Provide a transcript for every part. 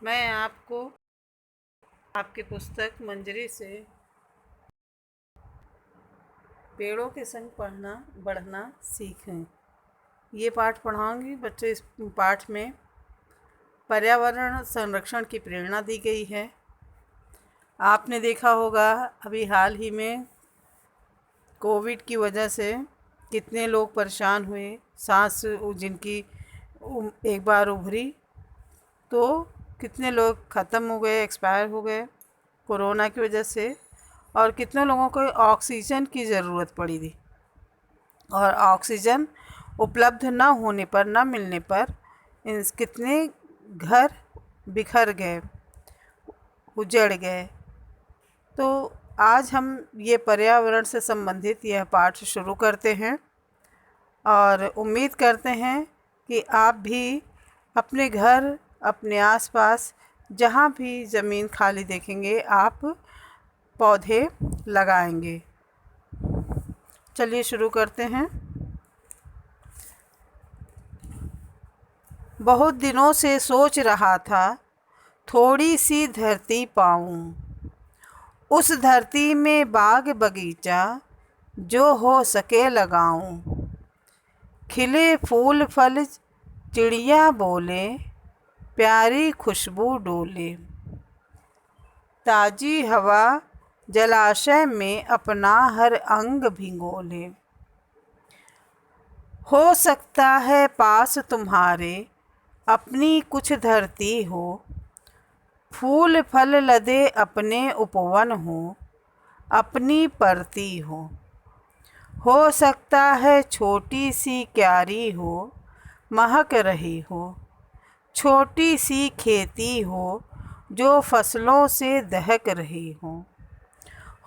मैं आपको आपकी पुस्तक मंजरी से पेड़ों के संग पढ़ना बढ़ना सीखें ये पाठ पढ़ाऊंगी। बच्चे इस पाठ में पर्यावरण संरक्षण की प्रेरणा दी गई है। आपने देखा होगा अभी हाल ही में कोविड की वजह से कितने लोग परेशान हुए, सांस जिनकी एक बार उभरी तो कितने लोग ख़त्म हो गए, एक्सपायर हो गए कोरोना की वजह से, और कितने लोगों को ऑक्सीजन की ज़रूरत पड़ी थी। और ऑक्सीजन उपलब्ध ना होने पर, ना मिलने पर कितने घर बिखर गए, उजड़ गए। तो आज हम ये पर्यावरण से संबंधित यह पाठ शुरू करते हैं और उम्मीद करते हैं कि आप भी अपने घर, अपने आसपास जहाँ भी ज़मीन खाली देखेंगे आप पौधे लगाएंगे। चलिए शुरू करते हैं। बहुत दिनों से सोच रहा था थोड़ी सी धरती पाऊं, उस धरती में बाग बगीचा जो हो सके लगाऊं। खिले फूल फल चिड़िया बोले, प्यारी खुशबू डोले। ताज़ी हवा जलाशय में अपना हर अंग भिगोले। हो सकता है पास तुम्हारे अपनी कुछ धरती हो, फूल फल लदे अपने उपवन हो, अपनी परती हो सकता है छोटी सी क्यारी हो, महक रही हो, छोटी सी खेती हो जो फसलों से दहक रही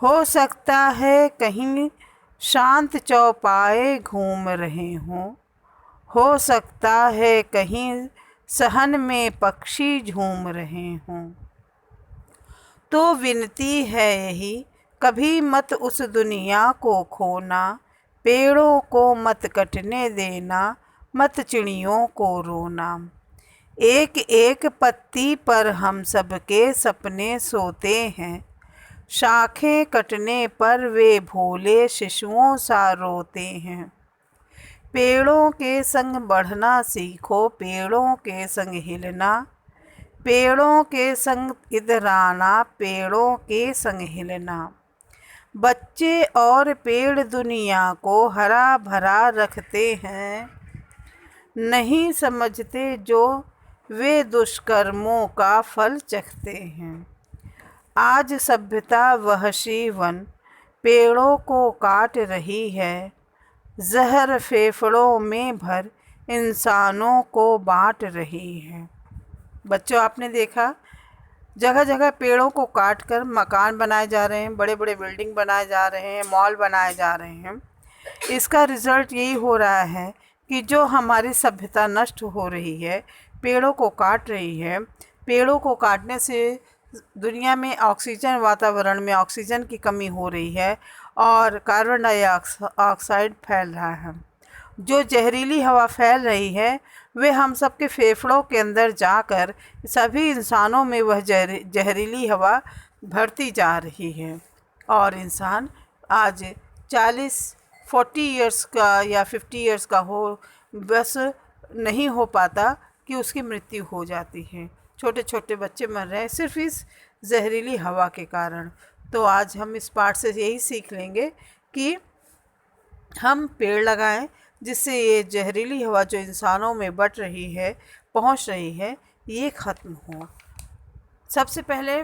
हो सकता है कहीं शांत चौपाए घूम रहे हों, हो सकता है कहीं सहन में पक्षी झूम रहे हों। तो विनती है यही, कभी मत उस दुनिया को खोना, पेड़ों को मत कटने देना, मत चिड़ियों को रोना। एक एक पत्ती पर हम सबके सपने सोते हैं, शाखें कटने पर वे भोले शिशुओं सा रोते हैं। पेड़ों के संग बढ़ना सीखो, पेड़ों के संग हिलना, पेड़ों के संग इधराना, पेड़ों के संग हिलना। बच्चे और पेड़ दुनिया को हरा भरा रखते हैं, नहीं समझते जो वे दुष्कर्मों का फल चखते हैं। आज सभ्यता वहशी वन पेड़ों को काट रही है, जहर फेफड़ों में भर इंसानों को बांट रही है। बच्चों, आपने देखा जगह जगह पेड़ों को काट कर मकान बनाए जा रहे हैं, बड़े बड़े बिल्डिंग बनाए जा रहे हैं, मॉल बनाए जा रहे हैं। इसका रिज़ल्ट यही हो रहा है कि जो हमारी सभ्यता नष्ट हो रही है, पेड़ों को काट रही है। पेड़ों को काटने से दुनिया में ऑक्सीजन, वातावरण में ऑक्सीजन की कमी हो रही है और कार्बन डाइऑक्साइड फैल रहा है। जो जहरीली हवा फैल रही है वे हम सब के फेफड़ों के अंदर जाकर सभी इंसानों में वह जहरीली हवा भरती जा रही है और इंसान आज 40 इयर्स का या 50 इयर्स का हो, बस नहीं हो पाता कि उसकी मृत्यु हो जाती है। छोटे छोटे बच्चे मर रहे हैं सिर्फ इस जहरीली हवा के कारण। तो आज हम इस पाठ से यही सीख लेंगे कि हम पेड़ लगाएं, जिससे ये जहरीली हवा जो इंसानों में बट रही है, पहुंच रही है, ये ख़त्म हो। सबसे पहले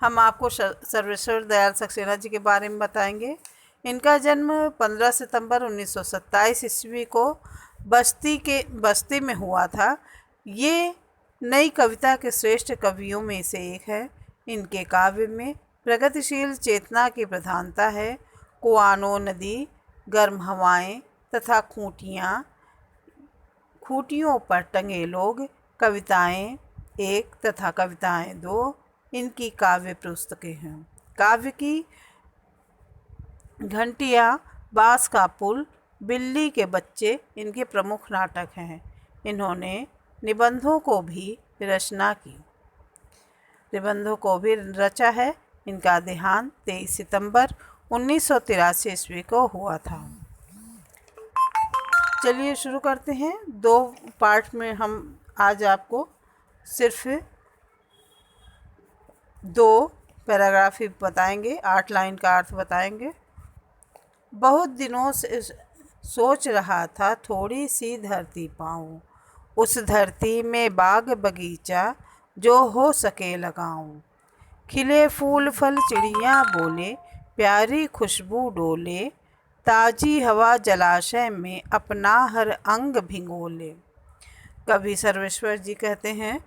हम आपको सर्वेश्वर दयाल सक्सेना जी के बारे में बताएंगे। इनका जन्म 15 सितंबर 1927 ईस्वी को बस्ती में हुआ था। ये नई कविता के श्रेष्ठ कवियों में से एक है। इनके काव्य में प्रगतिशील चेतना की प्रधानता है। कुआनो नदी, गर्म हवाएं तथा खूंटियों पर टंगे लोग, कविताएं 1 तथा कविताएं 2 इनकी काव्य पुस्तकें हैं। काव्य की घंटियाँ, बांस का पुल, बिल्ली के बच्चे इनके प्रमुख नाटक हैं। इन्होंने निबंधों को भी रचना की। निबंधों को भी रचा है। इनका देहांत 23 सितंबर 1983 ईस्वी को हुआ था। चलिए शुरू करते हैं। 2 पार्ट में हम आज आपको सिर्फ 2 पैराग्राफ ही बताएंगे, 8 लाइन का अर्थ बताएंगे। बहुत दिनों से सोच रहा था थोड़ी सी धरती पाऊं, उस धरती में बाग बगीचा जो हो सके लगाऊं। खिले फूल फल चिड़िया बोले, प्यारी खुशबू डोले, ताजी हवा जलाशय में अपना हर अंग भिगोले। कवि सर्वेश्वर जी कहते हैं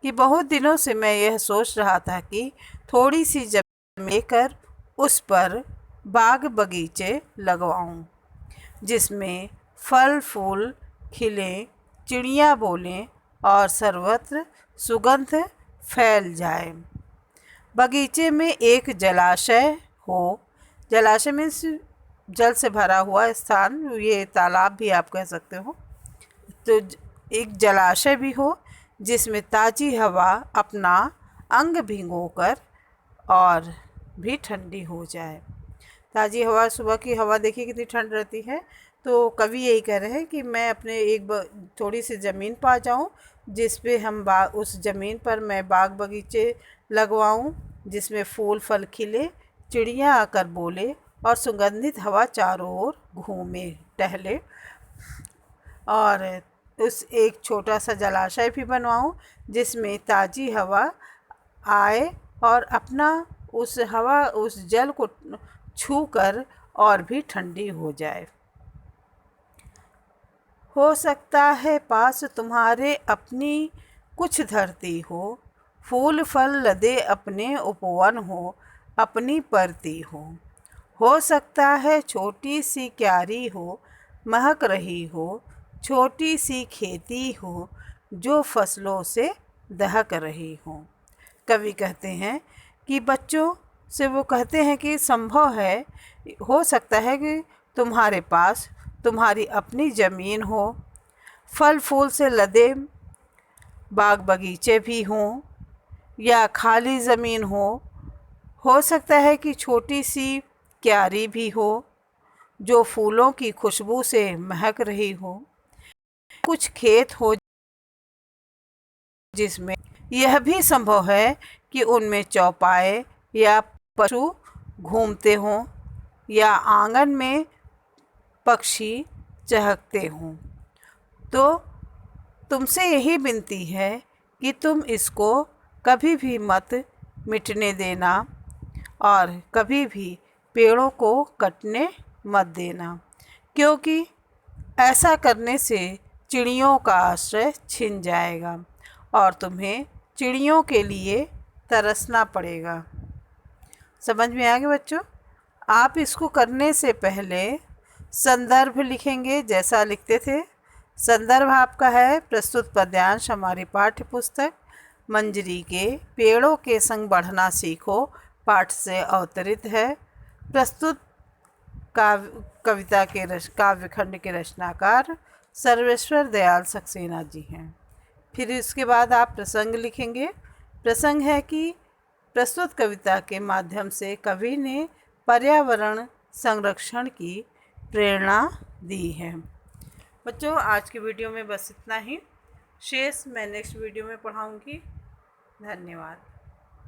कि बहुत दिनों से मैं यह सोच रहा था कि थोड़ी सी जमीन लेकर उस पर बाग बगीचे लगवाऊं, जिसमें फल फूल खिलें, चिड़िया बोलें और सर्वत्र सुगंध फैल जाए। बगीचे में एक जलाशय हो, जलाशय में जल से भरा हुआ स्थान, ये तालाब भी आप कह सकते हो। तो एक जलाशय भी हो जिसमें ताज़ी हवा अपना अंग भिगोकर और भी ठंडी हो जाए। ताज़ी हवा, सुबह की हवा देखिए कितनी ठंड रहती है। तो कवि यही कह रहे हैं कि मैं अपने एक थोड़ी सी ज़मीन पा जाऊं, जिस पे हम उस ज़मीन पर मैं बाग बगीचे लगवाऊं, जिसमें फूल फल खिले, चिड़िया आकर बोले और सुगंधित हवा चारों ओर घूमे टहले, और उस एक छोटा सा जलाशय भी बनवाऊं जिसमें ताज़ी हवा आए और अपना उस हवा उस जल को छूकर और भी ठंडी हो जाए। हो सकता है पास तुम्हारे अपनी कुछ धरती हो, फूल फल लदे अपने उपवन हो, अपनी परती हो सकता है छोटी सी क्यारी हो, महक रही हो, छोटी सी खेती हो जो फसलों से दहक रही हो। कवि कहते हैं कि बच्चों से वो कहते हैं कि संभव है, हो सकता है कि तुम्हारे पास तुम्हारी अपनी ज़मीन हो, फल फूल से लदे बाग बगीचे भी हों या खाली ज़मीन हो सकता है कि छोटी सी क्यारी भी हो जो फूलों की खुशबू से महक रही हो, कुछ खेत हो जिसमें यह भी संभव है कि उनमें चौपाए या पशु घूमते हों या आंगन में पक्षी चहकते हों। तो तुमसे यही विनती है कि तुम इसको कभी भी मत मिटने देना और कभी भी पेड़ों को कटने मत देना, क्योंकि ऐसा करने से चिड़ियों का आश्रय छिन जाएगा और तुम्हें चिड़ियों के लिए तरसना पड़ेगा। समझ में आ गया बच्चों? आप इसको करने से पहले संदर्भ लिखेंगे जैसा लिखते थे। संदर्भ आपका है प्रस्तुत पद्यांश हमारी पाठ्य पुस्तक मंजरी के पेड़ों के संग बढ़ना सीखो पाठ से अवतरित है। प्रस्तुत कविता के काव्यखंड के रचनाकार सर्वेश्वर दयाल सक्सेना जी हैं। फिर इसके बाद आप प्रसंग लिखेंगे। प्रसंग है कि प्रस्तुत कविता के माध्यम से कवि ने पर्यावरण संरक्षण की प्रेरणा दी है। बच्चों आज की वीडियो में बस इतना ही। शेष मैं नेक्स्ट वीडियो में पढ़ाऊँगी। धन्यवाद।